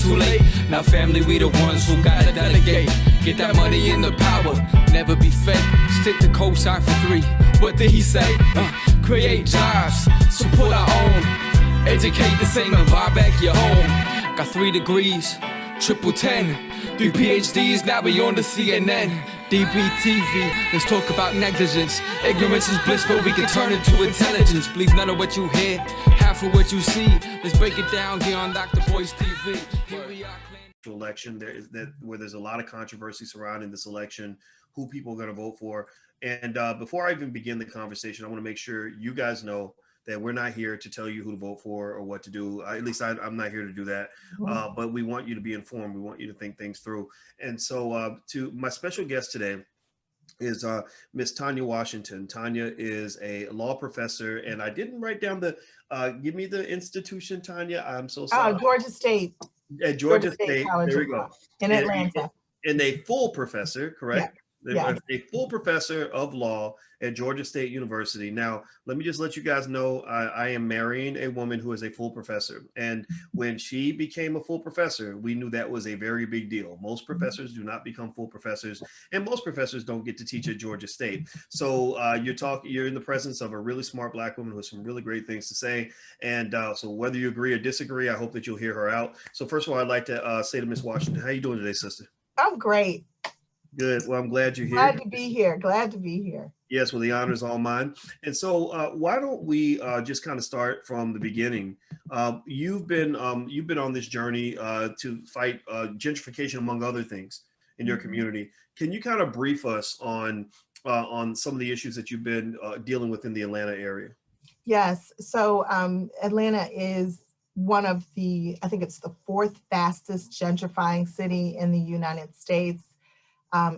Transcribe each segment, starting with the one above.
too late. Now family, we the ones who gotta delegate. Get that money and the power, never be fake. Stick to cosign for 3. What did he say? Create jobs, support our own. Educate the same and buy back your home. Got 3 degrees, triple 10. 3 PhDs, now we on the CNN. DBTV, let's talk about negligence. Ignorance is bliss, but we can turn it to intelligence. Believe none of what you hear, half of what you see. Let's break it down here on Dr. Boyce TV. Here we are. Election where there's a lot of controversy surrounding this election, who people are going to vote for. And before I even begin the conversation, I want to make sure you guys know that we're not here to tell you who to vote for or what to do. At least I'm not here to do that. But we want you to be informed. We want you to think things through. And so to my special guest today is Miss Tanya Washington. Tanya is a law professor, and I didn't write down the, give me the institution, Tanya. I'm so sorry. Georgia State. At Georgia State, College there we go. In Atlanta. And a full professor, correct? Yeah. A full professor of law at Georgia State University. Now, let me just let you guys know, I am marrying a woman who is a full professor. And when she became a full professor, we knew that was a very big deal. Most professors do not become full professors, and most professors don't get to teach at Georgia State. So you're in the presence of a really smart Black woman who has some really great things to say. And so whether you agree or disagree, I hope that you'll hear her out. So first of all, I'd like to say to Miss Washington, how you doing today, sister? I'm great. Good. Well, I'm glad you're here. Glad to be here. Glad to be here. Yes, well, the honor is all mine. And so why don't we just kind of start from the beginning? You've been on this journey to fight gentrification, among other things, in your community. Can you kind of brief us on some of the issues that you've been dealing with in the Atlanta area? Yes. So Atlanta is one of the, I think it's the 4th fastest gentrifying city in the United States.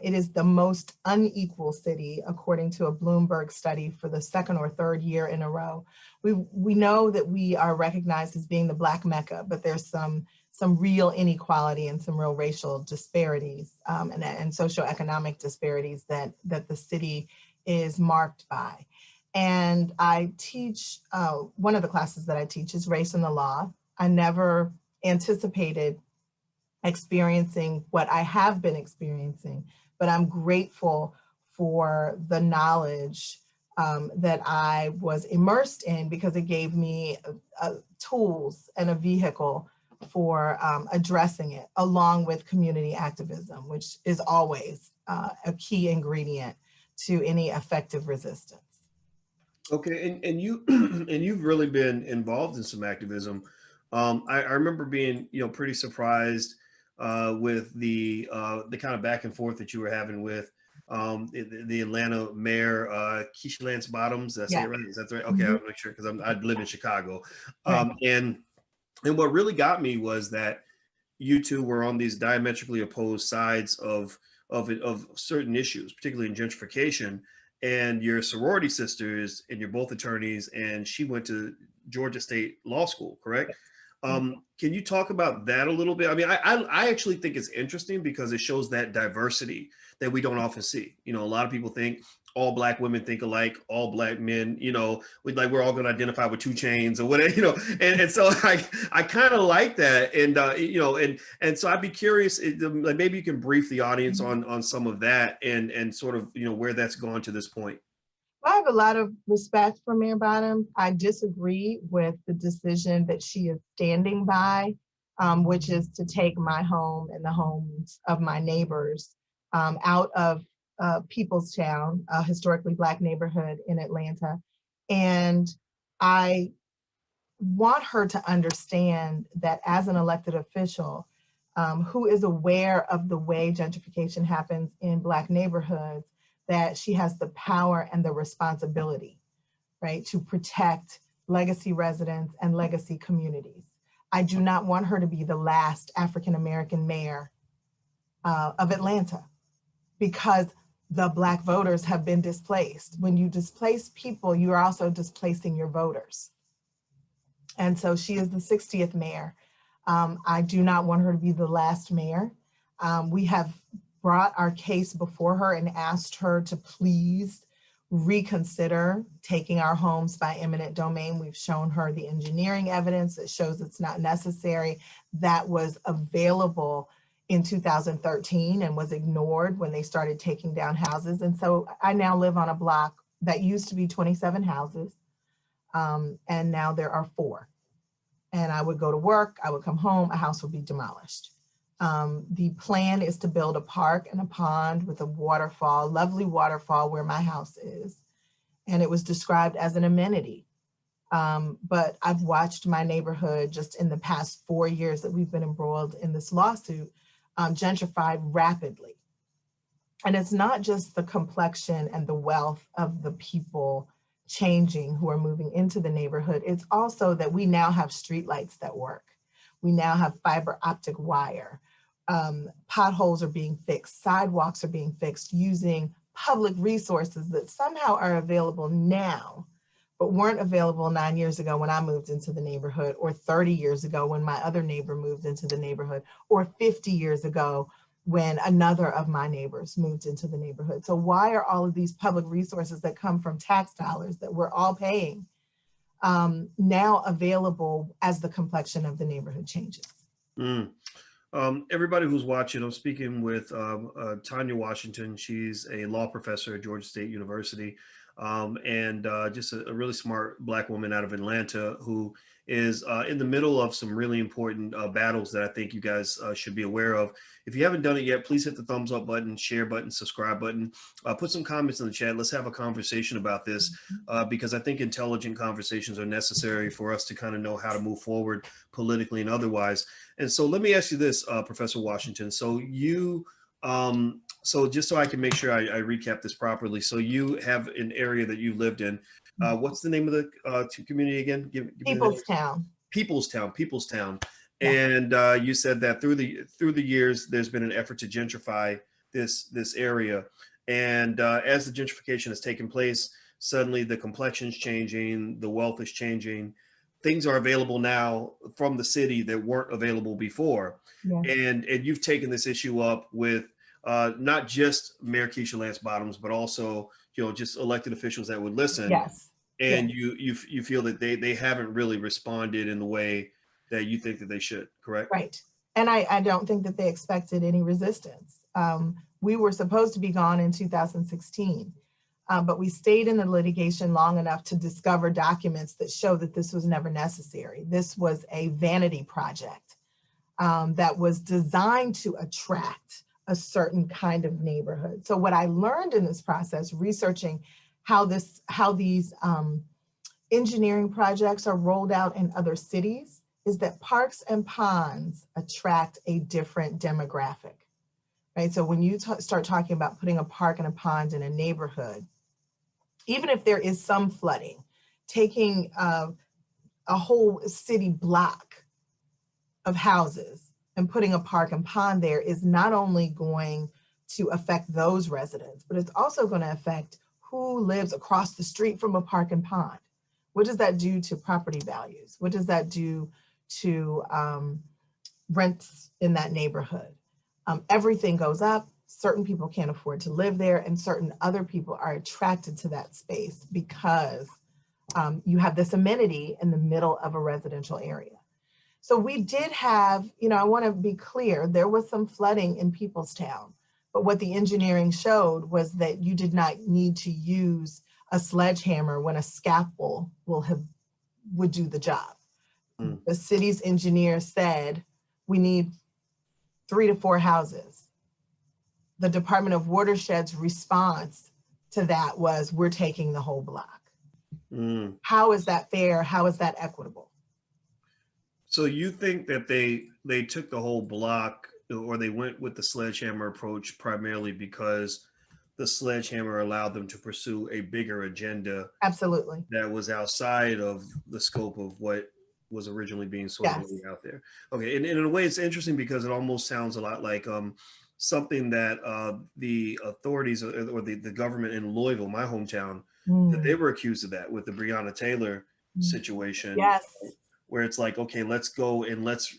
It is the most unequal city, according to a Bloomberg study, for the 2nd or 3rd year in a row. We know that we are recognized as being the Black Mecca, but there's some real inequality and some real racial disparities and socioeconomic disparities that the city is marked by. And I teach, one of the classes that I teach is Race and the Law. I never anticipated experiencing what I have been experiencing, but I'm grateful for the knowledge that I was immersed in, because it gave me tools and a vehicle for addressing it, along with community activism, which is always a key ingredient to any effective resistance. Okay, and you've really been involved in some activism. I remember being pretty surprised with the kind of back and forth that you were having with the Atlanta mayor, Keisha Lance Bottoms. Did I say it right? Is that right? Okay, I'll make sure, because I live in Chicago. And what really got me was that you two were on these diametrically opposed sides of certain issues, particularly in gentrification. And your sorority sisters, and you're both attorneys, and she went to Georgia State Law School, correct? Can you talk about that a little bit? I mean, I actually think it's interesting because it shows that diversity that we don't often see. A lot of people think all Black women think alike, all Black men, we're all going to identify with 2 chains or whatever, and so I kind of like that. And, and so I'd be curious, maybe you can brief the audience on some of that and sort of, where that's gone to this point. I have a lot of respect for Mayor Bottoms. I disagree with the decision that she is standing by, which is to take my home and the homes of my neighbors out of Peoplestown, a historically Black neighborhood in Atlanta. And I want her to understand that as an elected official who is aware of the way gentrification happens in Black neighborhoods, that she has the power and the responsibility, right, to protect legacy residents and legacy communities. I do not want her to be the last African-American mayor of Atlanta, because the Black voters have been displaced. When you displace people, you are also displacing your voters. And so she is the 60th mayor. I do not want her to be the last mayor. We have brought our case before her and asked her to please reconsider taking our homes by eminent domain. We've shown her the engineering evidence that shows it's not necessary. That was available in 2013 and was ignored when they started taking down houses. And so I now live on a block that used to be 27 houses, and now there are 4. And I would go to work, I would come home, a house would be demolished. The plan is to build a park and a pond with a waterfall, lovely waterfall where my house is. And it was described as an amenity. But I've watched my neighborhood just in the past 4 years that we've been embroiled in this lawsuit, gentrified rapidly. And it's not just the complexion and the wealth of the people changing who are moving into the neighborhood. It's also that we now have streetlights that work. We now have fiber optic wire. Potholes are being fixed, sidewalks are being fixed using public resources that somehow are available now, but weren't available 9 years ago when I moved into the neighborhood, or 30 years ago when my other neighbor moved into the neighborhood, or 50 years ago when another of my neighbors moved into the neighborhood. So why are all of these public resources that come from tax dollars that we're all paying now available as the complexion of the neighborhood changes? Everybody who's watching, I'm speaking with Tanya Washington. She's a law professor at Georgia State University, and just a really smart Black woman out of Atlanta who is in the middle of some really important battles that I think you guys should be aware of. If you haven't done it yet, please hit the thumbs up button, share button, subscribe button, put some comments in the chat. Let's have a conversation about this because I think intelligent conversations are necessary for us to kind of know how to move forward politically and otherwise. And so let me ask you this, Professor Washington. So you, so just so I can make sure I recap this properly. So you have an area that you lived in. What's the name of the community again? Give Peoplestown. Peoplestown. Yeah. And you said that through the years, there's been an effort to gentrify this area. And as the gentrification has taken place, suddenly the complexion's changing, the wealth is changing. Things are available now from the city that weren't available before. Yeah. And you've taken this issue up with not just Mayor Keisha Lance Bottoms, but also, just elected officials that would listen. Yes. And yes. you feel that they haven't really responded in the way that you think that they should, correct? Right. And I don't think that they expected any resistance. We were supposed to be gone in 2016. But we stayed in the litigation long enough to discover documents that show that this was never necessary. This was a vanity project that was designed to attract a certain kind of neighborhood. So what I learned in this process, researching how these engineering projects are rolled out in other cities, is that parks and ponds attract a different demographic, right? So when you start talking about putting a park and a pond in a neighborhood, even if there is some flooding, taking a whole city block of houses and putting a park and pond there is not only going to affect those residents, but it's also going to affect who lives across the street from a park and pond. What does that do to property values? What does that do to rents in that neighborhood? Everything goes up. Certain people can't afford to live there, and certain other people are attracted to that space because you have this amenity in the middle of a residential area. So we did have, I want to be clear, there was some flooding in Peoplestown, but what the engineering showed was that you did not need to use a sledgehammer when a scalpel would do the job. The city's engineer said, we need 3 to 4 houses. The Department of Watershed's response to that was, we're taking the whole block. How is that fair? How is that equitable? So you think that they took the whole block, or they went with the sledgehammer approach primarily because the sledgehammer allowed them to pursue a bigger agenda? Absolutely. That was outside of the scope of what was originally being sort of laid out there. Okay, and in a way it's interesting because it almost sounds a lot like something that the authorities or the government in Louisville, my hometown, that they were accused of that with the Breonna Taylor situation. Yes. Where it's like, okay, let's go and let's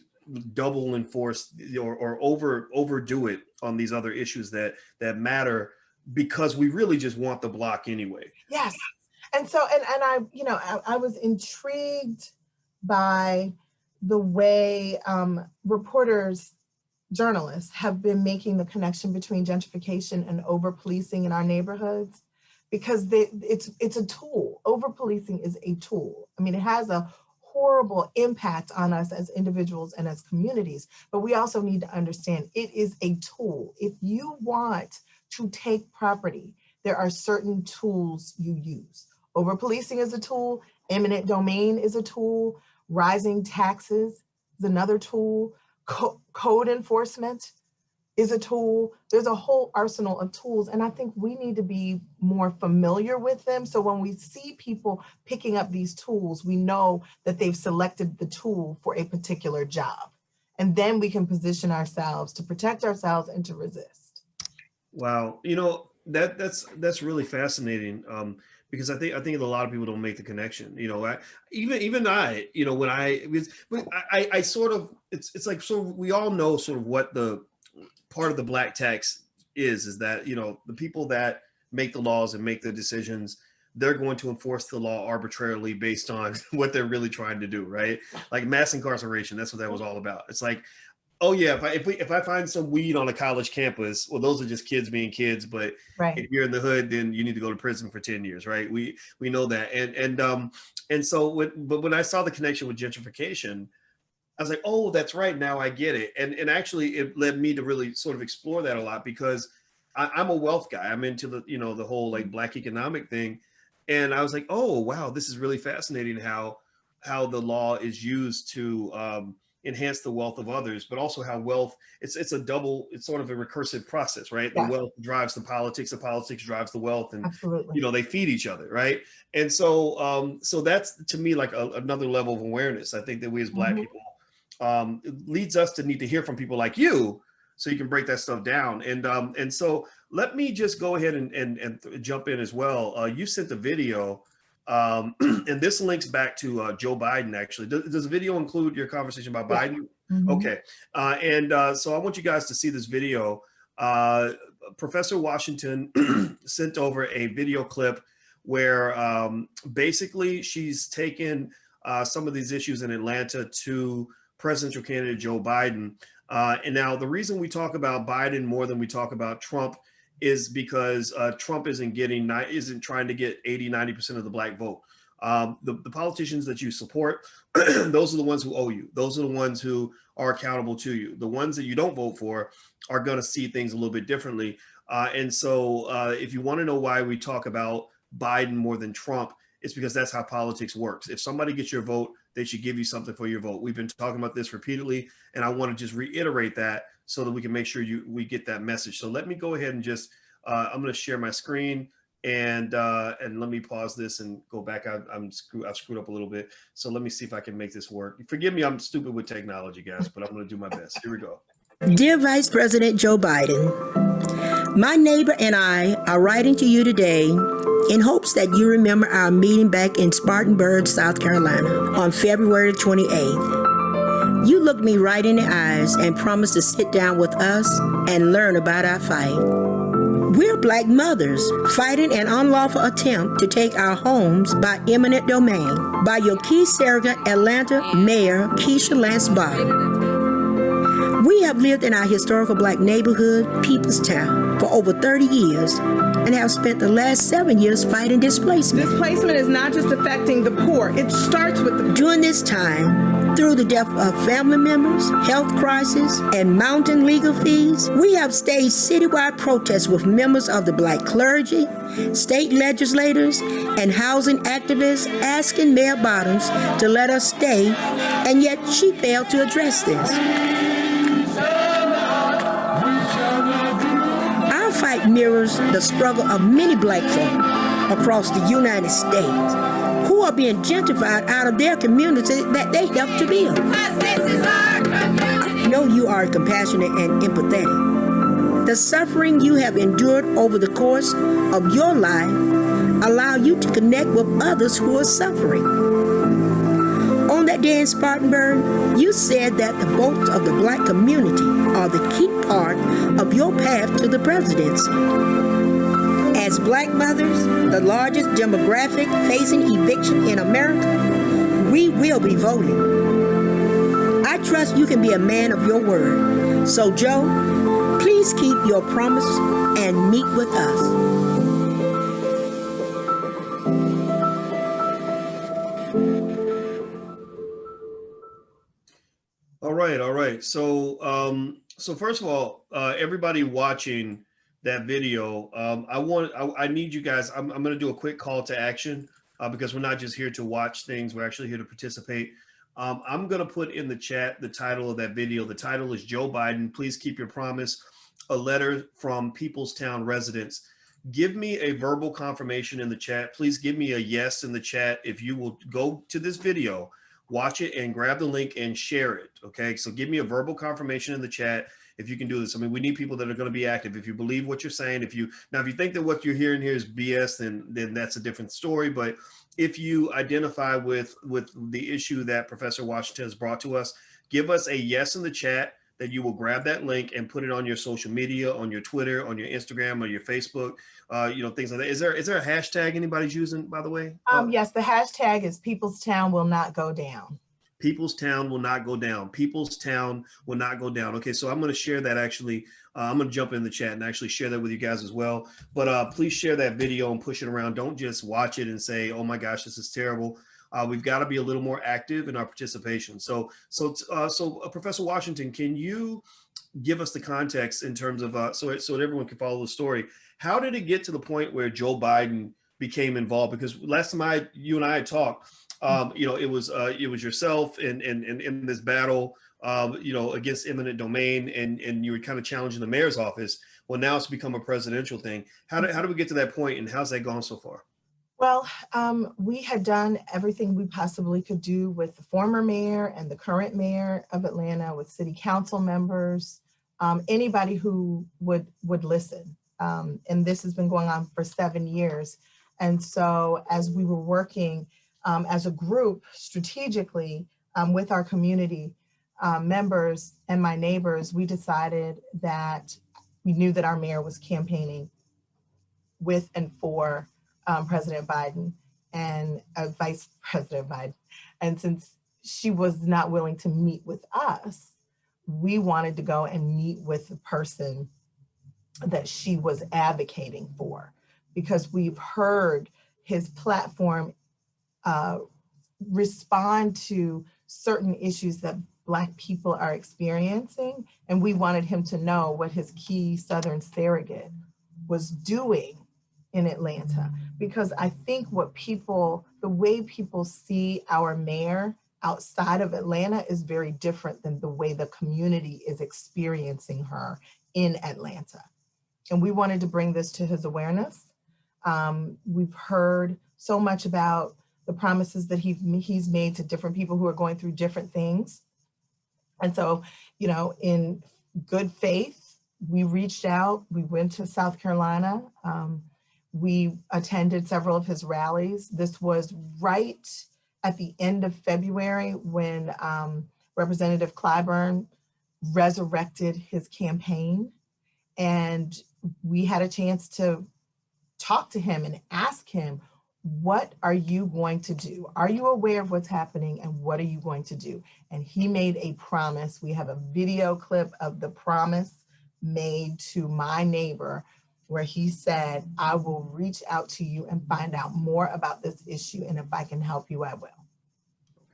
double enforce or overdo it on these other issues that matter because we really just want the block anyway. Yes. And so, and I, you know, I was intrigued by the way reporters, journalists have been making the connection between gentrification and over-policing in our neighborhoods, because it's a tool. Over-policing is a tool. I mean, it has a horrible impact on us as individuals and as communities, but we also need to understand it is a tool. If you want to take property, there are certain tools you use. Over-policing is a tool, eminent domain is a tool, rising taxes is another tool, code enforcement is a tool. There's a whole arsenal of tools, and I think we need to be more familiar with them. So when we see people picking up these tools, we know that they've selected the tool for a particular job. And then we can position ourselves to protect ourselves and to resist. Wow, you know, that's really fascinating, because I think a lot of people don't make the connection. You know, even I, you know, when I sort of, it's like, so we all know sort of what the part of the black tax is that, you know, the people that make the laws and make the decisions, they're going to enforce the law arbitrarily based on what they're really trying to do, right? Like mass incarceration, that's what that was all about. It's like, oh yeah, if I find some weed on a college campus, well, those are just kids being kids. But right. If you're in the hood, then you need to go to prison for 10 years, right? We know that, and so when I saw the connection with gentrification, I was like, oh, that's right. Now I get it. And actually, it led me to really sort of explore that a lot, because I'm a wealth guy. I'm into the, you know, the whole like black economic thing, and I was like, oh wow, this is really fascinating how the law is used to enhance the wealth of others, but also how wealth, it's sort of a recursive process, right? Yeah. The wealth drives the politics drives the wealth, and absolutely, you know, they feed each other, right? And so so that's to me like another level of awareness. I think that we as black people, it leads us to need to hear from people like you, so you can break that stuff down. And so let me just go ahead and jump in as well. You sent the video. And this links back to Joe Biden, actually. Does the video include your conversation about Biden? Mm-hmm. Okay. So I want you guys to see this video. Professor Washington sent over a video clip where basically she's taken some of these issues in Atlanta to presidential candidate Joe Biden. And now the reason we talk about Biden more than we talk about Trump is because Trump isn't trying to get 80-90% of the black vote. The politicians that you support, those are the ones who owe you. Those are the ones who are accountable to you. The ones that you don't vote for are going to see things a little bit differently. And so if you want to know why we talk about Biden more than Trump, it's because that's how politics works. If somebody gets your vote, they should give you something for your vote. We've been talking about this repeatedly, and I want to just reiterate that so that we can make sure we get that message. So let me go ahead and just, I'm going to share my screen, and let me pause this and go back. I've screwed up a little bit. So let me see if I can make this work. Forgive me, I'm stupid with technology, guys, but I'm going to do my best. Here we go. Dear Vice President Joe Biden, my neighbor and I are writing to you today in hopes that you remember our meeting back in Spartanburg, South Carolina on February 28th. You looked me right in the eyes and promised to sit down with us and learn about our fight. We're black mothers fighting an unlawful attempt to take our homes by eminent domain by your key surrogate Atlanta Mayor Keisha Lance Bottom. We have lived in our historical black neighborhood, Peoplestown, for over 30 years and have spent the last 7 years fighting displacement. Displacement is not just affecting the poor, it starts with the... During this time, through the death of family members, health crisis, and mounting legal fees, we have staged citywide protests with members of the black clergy, state legislators, and housing activists asking Mayor Bottoms to let us stay, and yet she failed to address this. Our fight mirrors the struggle of many black folk across the United States who are being gentrified out of their community that they helped to build. I know you are compassionate and empathetic. The suffering you have endured over the course of your life allow you to connect with others who are suffering. On that day in Spartanburg, you said that the votes of the black community are the key part of your path to the presidency. As Black mothers, the largest demographic facing eviction in America, we will be voting. I trust you can be a man of your word. So, Joe, please keep your promise and meet with us. All right. So first of all, everybody watching that video, I need you guys. I'm going to do a quick call to action because we're not just here to watch things. We're actually here to participate. I'm going to put in the chat the title of that video. The title is Joe Biden, Please Keep Your Promise, a letter from Peoplestown residents. Give me a verbal confirmation in the chat. Please give me a yes in the chat if you will go to this video, watch it, and grab the link and share it. Okay, so give me a verbal confirmation in the chat if you can do this. I mean, we need people that are going to be active. If you believe what you're saying, if you think that what you're hearing here is BS, then that's a different story. But if you identify with the issue that Professor Washington has brought to us, give us a yes in the chat that you will grab that link and put it on your social media, on your Twitter, on your Instagram, or your Facebook, things like that. Is there a hashtag anybody's using, by the way? Yes, the hashtag is Peoplestown will not go down. Peoplestown will not go down. Peoplestown will not go down. Okay, so I'm going to share that actually. I'm going to jump in the chat and actually share that with you guys as well. But please share that video and push it around. Don't just watch it and say, oh my gosh, this is terrible. We've got to be a little more active in our participation. So Professor Washington, can you give us the context in terms of, so that everyone can follow the story? How did it get to the point where Joe Biden became involved? Because last time you and I had talked, it was yourself in this battle, against eminent domain, and you were kind of challenging the mayor's office. Well, now it's become a presidential thing. How do we get to that point, and how's that gone so far? Well, we had done everything we possibly could do with the former mayor and the current mayor of Atlanta, with city council members, anybody who would listen. And this has been going on for 7 years. And so as we were working as a group strategically with our community members and my neighbors, we decided that we knew that our mayor was campaigning with and for President Biden and Vice President Biden. And since she was not willing to meet with us, we wanted to go and meet with the person that she was advocating for, because we've heard his platform respond to certain issues that Black people are experiencing. And we wanted him to know what his key Southern surrogate was doing in Atlanta, because I think the way people see our mayor outside of Atlanta is very different than the way the community is experiencing her in Atlanta. And we wanted to bring this to his awareness. We've heard so much about the promises that he's made to different people who are going through different things. And so, in good faith, we reached out, we went to South Carolina. We attended several of his rallies. This was right at the end of February when Representative Clyburn resurrected his campaign. And we had a chance to talk to him and ask him, what are you going to do? Are you aware of what's happening, and what are you going to do? And he made a promise. We have a video clip of the promise made to my neighbor, where he said, I will reach out to you and find out more about this issue, and if I can help you, I will.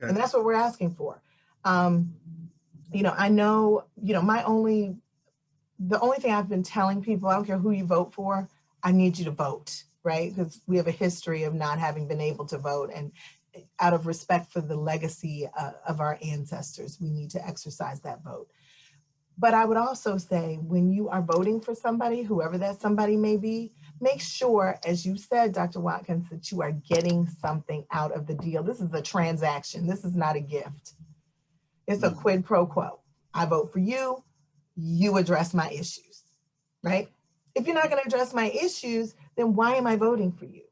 Okay. And that's what we're asking for. I know, the only thing I've been telling people, I don't care who you vote for, I need you to vote, right? Because we have a history of not having been able to vote, and out of respect for the legacy of our ancestors, we need to exercise that vote. But I would also say, when you are voting for somebody, whoever that somebody may be, make sure, as you said, Dr. Watkins, that you are getting something out of the deal. This is a transaction. This is not a gift. It's a quid pro quo. I vote for you, you address my issues, right? If you're not going to address my issues, then why am I voting for you?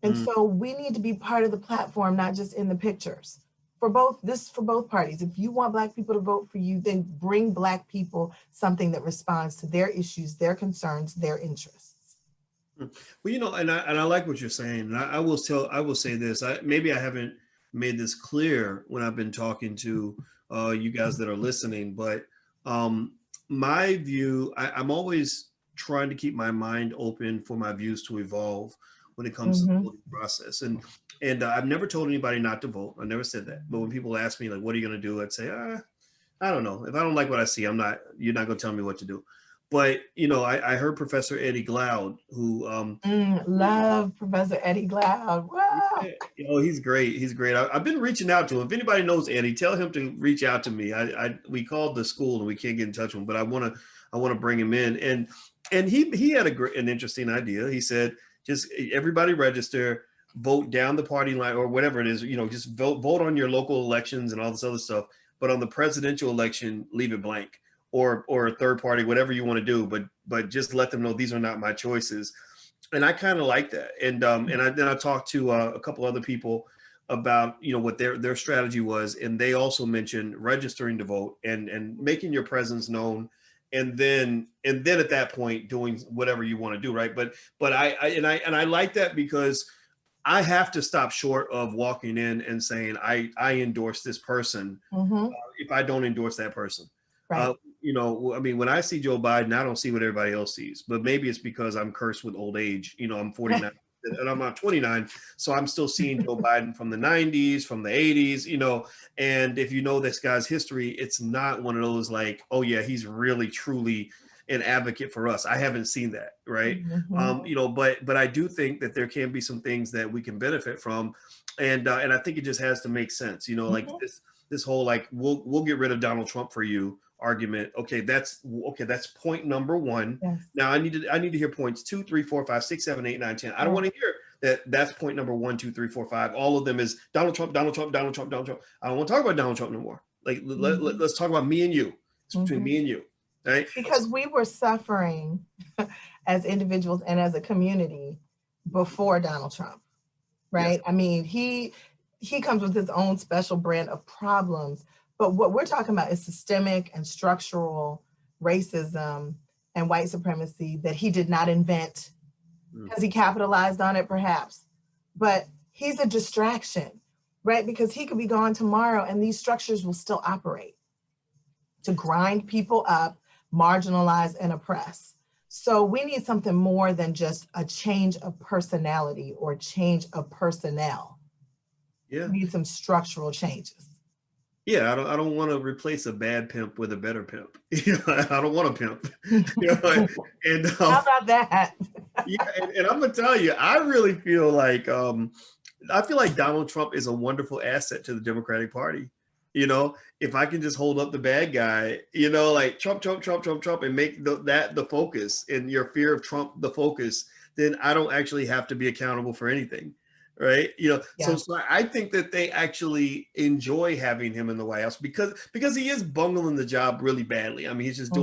And so we need to be part of the platform, not just in the pictures. For both parties. If you want Black people to vote for you, then bring Black people something that responds to their issues, their concerns, their interests. Well, and I like what you're saying. And I will say this. Maybe I haven't made this clear when I've been talking to you guys that are listening, but um, my view, I'm always trying to keep my mind open for my views to evolve when it comes to the Hmm. voting process. And I've never told anybody not to vote. I never said that. But when people ask me like, "What are you going to do?" I'd say, I don't know. If I don't like what I see, you're not going to tell me what to do. But I heard Professor Eddie Glaude, Love Professor Eddie Glaude. Wow. yeah, he's great. He's great. I've been reaching out to him. If anybody knows Eddie, tell him to reach out to me. We called the school and we can't get in touch with him, but I want to bring him in. And he had an interesting idea. He said, just everybody register, vote down the party line or whatever it is. Just vote on your local elections and all this other stuff. But on the presidential election, leave it blank, or a third party, whatever you want to do. But just let them know these are not my choices. And I kind of like that. Then I talked to a couple other people about what their strategy was, and they also mentioned registering to vote and making your presence known, and then at that point doing whatever you want to do, right? But I like that because I have to stop short of walking in and saying I endorse this person Hmm. if I don't endorse that person. Right. I mean, when I see Joe Biden, I don't see what everybody else sees, but maybe it's because I'm cursed with old age. I'm 49 and I'm not 29. So I'm still seeing Joe Biden from the 90s, from the 80s, and if you know this guy's history, it's not one of those like, oh yeah, he's really, truly an advocate for us. I haven't seen that. Right. Hmm. But I do think that there can be some things that we can benefit from. And I think it just has to make sense, like this whole, like, we'll get rid of Donald Trump for you argument. Okay, that's point number one. Yes. Now I need to hear points 2, 3, 4, 5, 6, 7, 8, 9, 10. I don't want to hear that's point number 1, 2, 3, 4, 5. All of them is Donald Trump, Donald Trump, Donald Trump, Donald Trump. I don't want to talk about Donald Trump no more. Like, let's talk about me and you. It's between me and you. Right? Because we were suffering as individuals and as a community before Donald Trump, right? Yes. I mean, he comes with his own special brand of problems, but what we're talking about is systemic and structural racism and white supremacy that he did not invent. Has he capitalized on it? Perhaps, but he's a distraction, right? Because he could be gone tomorrow and these structures will still operate to grind people up, marginalize, and oppress. So we need something more than just a change of personality or change of personnel. Yeah. We need some structural changes. Yeah, I don't want to replace a bad pimp with a better pimp. I don't want a pimp. And How about that? yeah, and I'm gonna tell you, I really feel like Donald Trump is a wonderful asset to the Democratic Party. If I can just hold up the bad guy, like Trump, Trump, Trump, Trump, Trump, and make that the focus, and your fear of Trump the focus, then I don't actually have to be accountable for anything. Right. Yeah. So I think that they actually enjoy having him in the White House because he is bungling the job really badly. I mean, he's just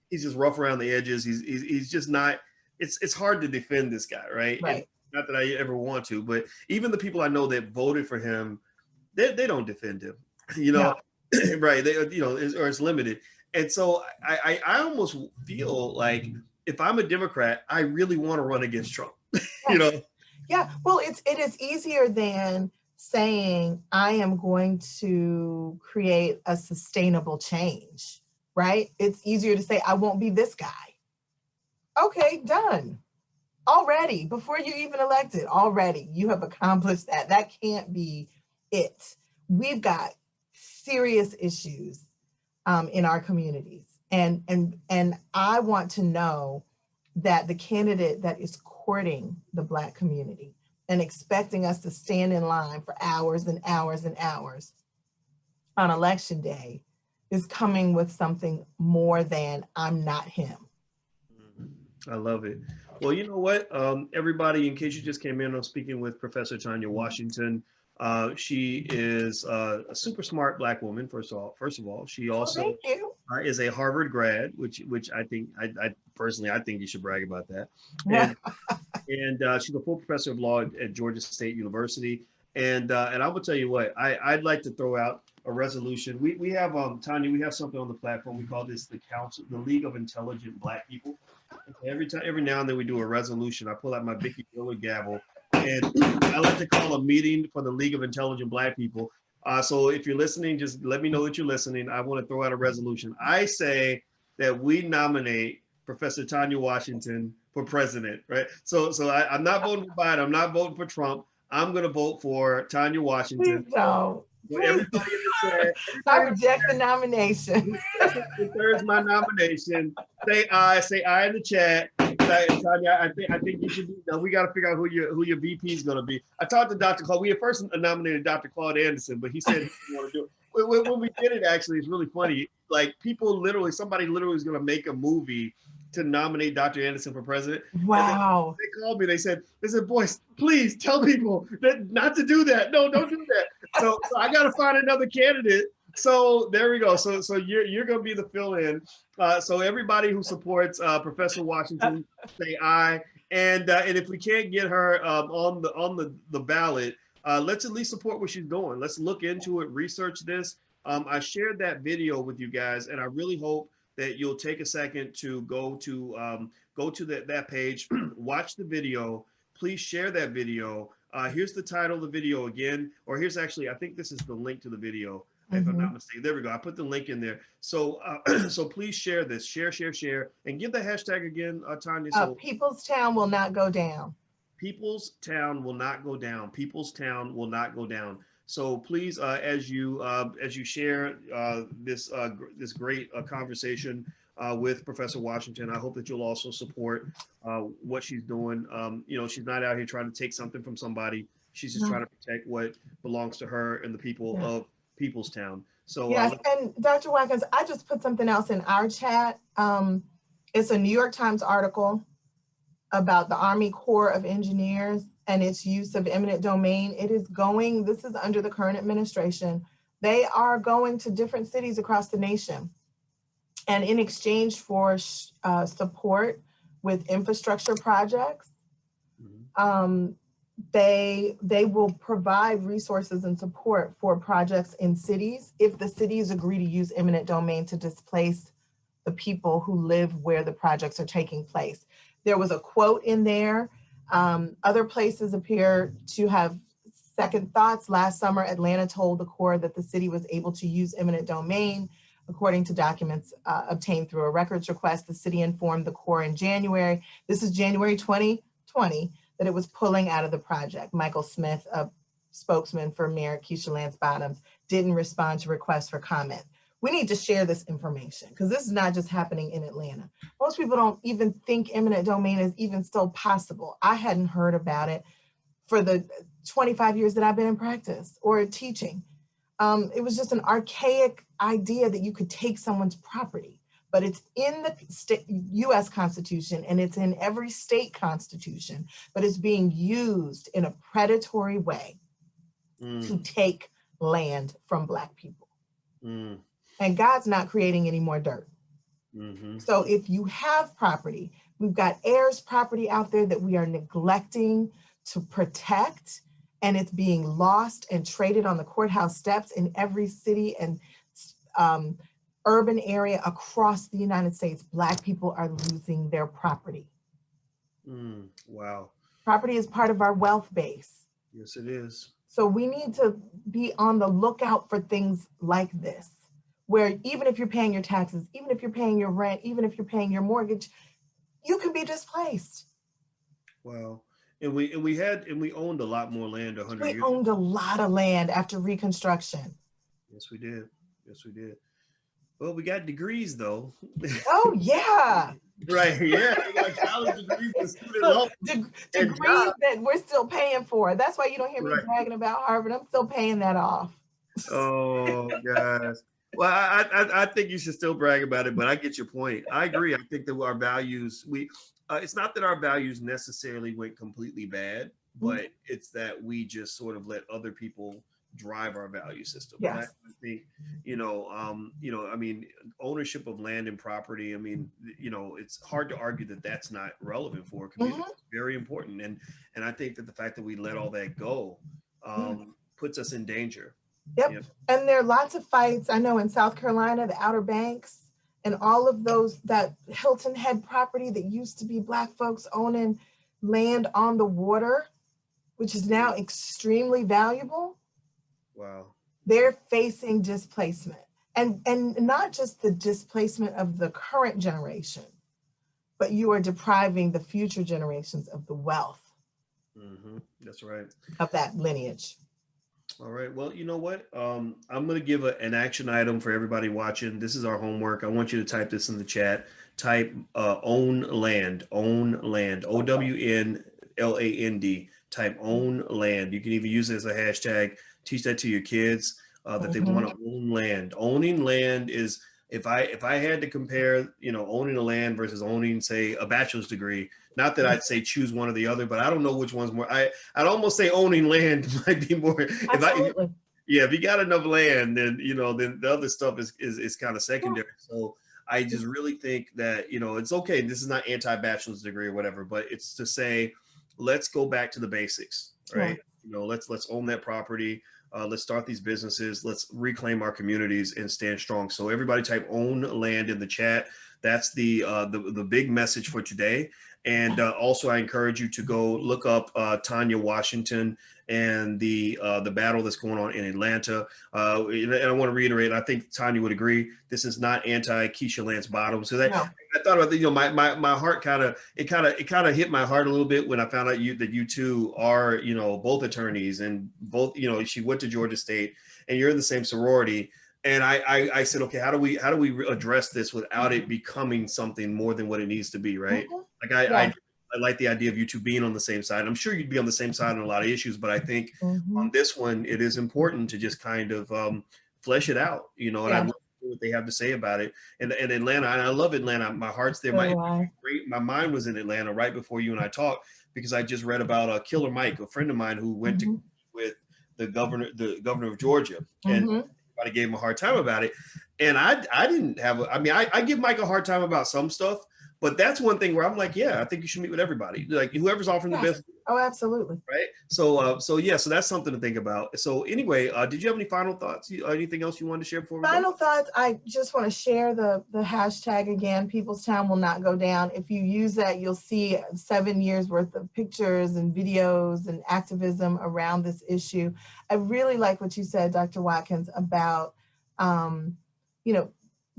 he's just rough around the edges. He's just not, it's hard to defend this guy. Right. Right. And not that I ever want to, but even the people I know that voted for him, they don't defend him, No. right. They, or it's limited. And so I almost feel like if I'm a Democrat, I really want to run against Trump, Yeah, well, it is easier than saying I am going to create a sustainable change, right? It's easier to say I won't be this guy. Okay, done. Already, before you even elected, already you have accomplished that. That can't be it. We've got serious issues in our communities, and I want to know that the candidate that is courting the Black community and expecting us to stand in line for hours and hours and hours on election day is coming with something more than I'm not him. I love it. Well, you know what, everybody, in case you just came in, I'm speaking with Professor Tanya Washington. She is a super smart Black woman. First of all, she also is a Harvard grad, which I think I personally think you should brag about that. And she's a full professor of law at Georgia State University. And I will tell you what, I'd like to throw out a resolution. We have Tanya, we have something on the platform. We call this the League of Intelligent Black People. Every now and then we do a resolution. I pull out my Vicky Miller gavel, and I like to call a meeting for the League of Intelligent Black People. So if you're listening, just let me know that you're listening. I want to throw out a resolution. I say that we nominate Professor Tanya Washington for president, right? So I'm not voting for Biden. I'm not voting for Trump. I'm going to vote for Tanya Washington. Please don't. For everybody in the chat. I reject the nomination. There's my nomination. Say aye in the chat. Tanya, I think you should be. We got to figure out who your VP is going to be. I talked to Dr. Claude. We had first nominated Dr. Claude Anderson, but he said he didn't want to do it. When we did it, actually, it's really funny. Like somebody literally was going to make a movie to nominate Dr. Anderson for president. Wow. They called me. They said, boys, please tell people that not to do that. No, don't do that. So I got to find another candidate. So there we go. So you're going to be the fill-in. So everybody who supports Professor Washington, say aye. And if we can't get her on the ballot, let's at least support what she's doing. Let's look into it, research this. I shared that video with you guys, and I really hope that you'll take a second to go to that page, watch the video. Please share that video. Here's the title of the video again, or here's actually, I think this is the link to the video, if I'm not mistaken. There we go. I put the link in there. So so please share this, share, and give the hashtag again, Tanya. So People's Town will not go down. People's Town will not go down. People's Town will not go down. So please, as you share this great conversation with Professor Washington, I hope that you'll also support what she's doing. She's not out here trying to take something from somebody. She's just trying to protect what belongs to her and the people of People's Town. So yes, and Dr. Watkins, I just put something else in our chat. It's a New York Times article about the Army Corps of Engineers and its use of eminent domain. This is under the current administration. They are going to different cities across the nation. And in exchange for support with infrastructure projects, they will provide resources and support for projects in cities if the cities agree to use eminent domain to displace the people who live where the projects are taking place. There was a quote in there. Other places appear to have second thoughts. Last summer, Atlanta told the Corps that the city was able to use eminent domain. According to documents obtained through a records request, the city informed the Corps in January, this is January 2020, that it was pulling out of the project. Michael Smith, a spokesman for Mayor Keisha Lance Bottoms, didn't respond to requests for comment. We need to share this information because this is not just happening in Atlanta. Most people don't even think eminent domain is even still possible. I hadn't heard about it for the 25 years that I've been in practice or teaching. It was just an archaic idea that you could take someone's property, but it's in the US Constitution and it's in every state constitution, but it's being used in a predatory way to take land from Black people. And God's not creating any more dirt. So if you have property, we've got heirs property out there that we are neglecting to protect, and it's being lost and traded on the courthouse steps in every city and urban area across the United States. Black people are losing their property. Wow. Property is part of our wealth base. Yes, it is. So we need to be on the lookout for things like this, where even if you're paying your taxes, even if you're paying your rent, even if you're paying your mortgage, you can be displaced. Wow. And we owned a lot more land 100 years ago. We owned a lot of land after Reconstruction. Yes, we did. Yes, we did. Well, we got degrees though. Oh yeah. Right. Yeah. We got college degrees and student loans. Degrees that we're still paying for. That's why you don't hear me bragging about Harvard. I'm still paying that off. Oh gosh. Well, I think you should still brag about it, but I get your point. I agree. I think that our values, it's not that our values necessarily went completely bad, but it's that we just sort of let other people drive our value system. Yes. I think, I mean, ownership of land and property, I mean, it's hard to argue that that's not relevant for a community. It's very important. And I think that the fact that we let all that go puts us in danger. Yep. Yep. And there are lots of fights. I know in South Carolina, the Outer Banks and all of those, that Hilton Head property that used to be Black folks owning land on the water, which is now extremely valuable. Wow. They're facing displacement. And not just the displacement of the current generation, but you are depriving the future generations of the wealth That's right. of that lineage. All right. Well, you know what? I'm going to give an action item for everybody watching. This is our homework. I want you to type this in the chat. Type own land, OWNLAND. Type own land. You can even use it as a hashtag. Teach that to your kids that they want to own land. Owning land is, if I had to compare, owning a land versus owning, say, a bachelor's degree, not that I'd say choose one or the other, but I don't know which one's more. I'd almost say owning land might be more. Absolutely. If you got enough land, then then the other stuff is kind of secondary. So I just really think that it's okay. This is not anti-bachelor's degree or whatever, but it's to say, let's go back to the basics, right? Let's own that property. Let's start these businesses. Let's reclaim our communities and stand strong. So everybody type own land in the chat. That's the big message for today. And also, I encourage you to go look up Tanya Washington and the battle that's going on in Atlanta. And I want to reiterate, I think Tanya would agree, this is not anti-Keisha Lance Bottoms. So I thought about my heart kind of hit my heart a little bit when I found out that you two are both attorneys, and both she went to Georgia State and you're in the same sorority. And I said, okay, how do we address this without it becoming something more than what it needs to be, right? Like I like the idea of you two being on the same side. I'm sure you'd be on the same side on a lot of issues, but I think on this one, it is important to just kind of flesh it out, and I'd love to hear what they have to say about it. And Atlanta, and I love Atlanta. My heart's there. My mind was in Atlanta right before you and I talked, because I just read about Killer Mike, a friend of mine who went to with the governor of Georgia, and everybody gave him a hard time about it. And I didn't have, I give Mike a hard time about some stuff, but that's one thing where I'm like, yeah, I think you should meet with everybody, like whoever's offering the best. Oh, absolutely. Right. So that's something to think about. So anyway, did you have any final thoughts? Anything else you wanted to share before we go? Final thoughts. I just want to share the hashtag again. People's Town will not go down. If you use that, you'll see 7 years worth of pictures and videos and activism around this issue. I really like what you said, Dr. Watkins, about,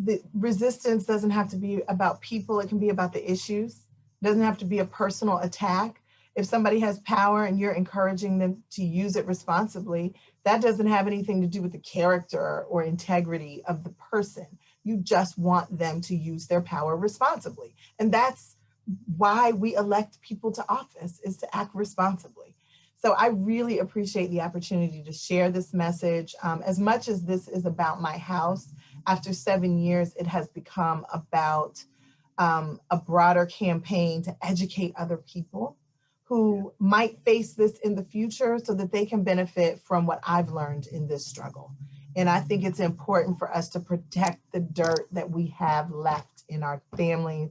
the resistance doesn't have to be about people. It can be about the issues. It doesn't have to be a personal attack. If somebody has power and you're encouraging them to use it responsibly, that doesn't have anything to do with the character or integrity of the person. You just want them to use their power responsibly. And that's why we elect people to office, is to act responsibly. So I really appreciate the opportunity to share this message. As much as this is about my house, after 7 years, it has become about a broader campaign to educate other people who might face this in the future, so that they can benefit from what I've learned in this struggle. And I think it's important for us to protect the dirt that we have left in our families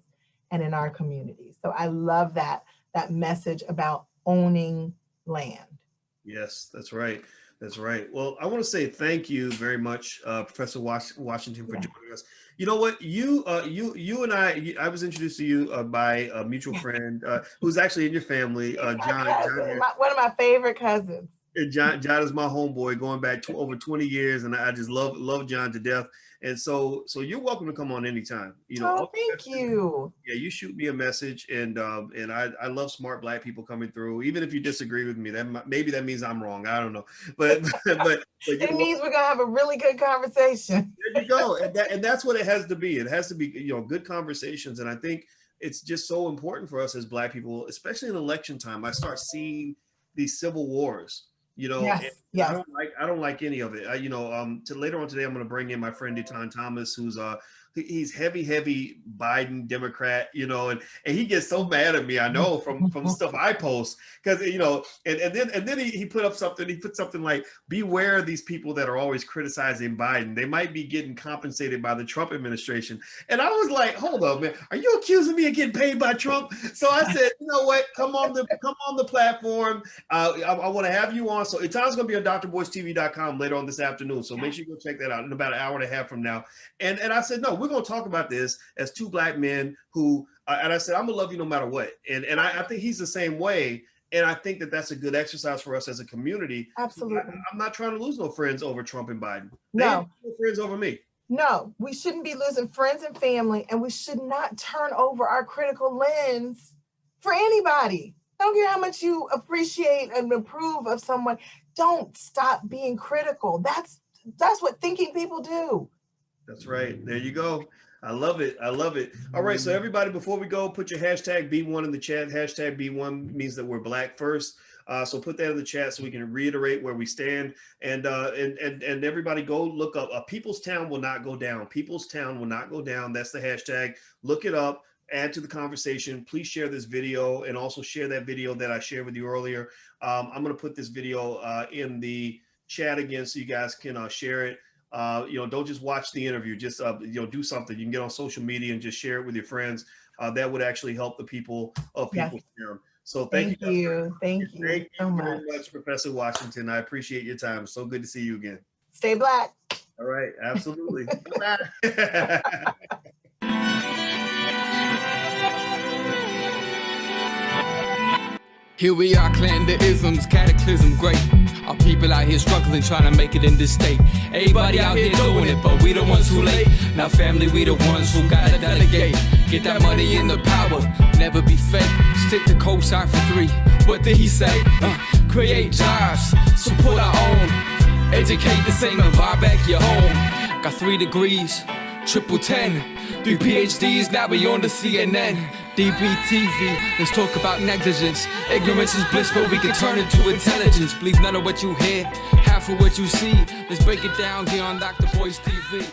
and in our communities. So I love that message about owning land. Yes, that's right. That's right. Well, I want to say thank you very much, Professor Washington, for joining us. You know what? You and I was introduced to you by a mutual friend who's actually in your family, John. One of my favorite cousins. John is my homeboy, going back over 20 years, and I just love John to death. And so you're welcome to come on anytime. Thank you. Yeah, you shoot me a message, and I love smart Black people coming through. Even if you disagree with me, maybe that means I'm wrong. I don't know, but it means we're gonna have a really good conversation. There you go, and that's what it has to be. It has to be good conversations, and I think it's just so important for us as Black people, especially in election time. I start seeing these civil wars. Yes. I don't like any of it. To later on today, I'm going to bring in my friend Deton Thomas, who's he's heavy Biden Democrat, you know, and he gets so mad at me, I know, from the stuff I post, because, you know, and then he put up something, he put something like, beware of these people that are always criticizing Biden. They might be getting compensated by the Trump administration. And I was like, hold up, man, are you accusing me of getting paid by Trump? So I said, you know what, come on the platform. I want to have you on. So it's going to be on drboystv.com later on this afternoon. So make sure you go check that out in about an hour and a half from now. And I said, no, we're going to talk about this as two Black men who, and I said, I'm going to love you no matter what. And I think he's the same way. And I think that that's a good exercise for us as a community. Absolutely. I'm not trying to lose no friends over Trump and Biden. No. No friends over me. No, we shouldn't be losing friends and family, and we should not turn over our critical lens for anybody. I don't care how much you appreciate and approve of someone. Don't stop being critical. That's what thinking people do. That's right. There you go. I love it. I love it. All right. So everybody, before we go, put your hashtag B1 in the chat. Hashtag B1 means that we're Black first. So put that in the chat so we can reiterate where we stand. And everybody go look up. People's Town will not go down. People's Town will not go down. That's the hashtag. Look it up. Add to the conversation. Please share this video and also share that video that I shared with you earlier. I'm going to put this video in the chat again so you guys can share it. Don't just watch the interview. Just do something. You can get on social media and just share it with your friends. That would actually help the people of People's Town. So thank you. Thank you so much. Very much, Professor Washington. I appreciate your time. So good to see you again. Stay Black. All right. Absolutely. Here we are, clan the isms, cataclysm great. Our people out here struggling, trying to make it in this state. Everybody out here doing it, but we the ones who late. Now family, we the ones who gotta delegate. Get that money in the power, never be fake. Stick to cosign for 3. What did he say? Create jobs, support our own. Educate the same and buy back your home. Got 3 degrees, triple 10. 3 PhDs, now we on the CNN. DBTV, let's talk about negligence. Ignorance is bliss, but we can turn it to intelligence. Believe none of what you hear, half of what you see. Let's break it down here on Dr. Boyce TV.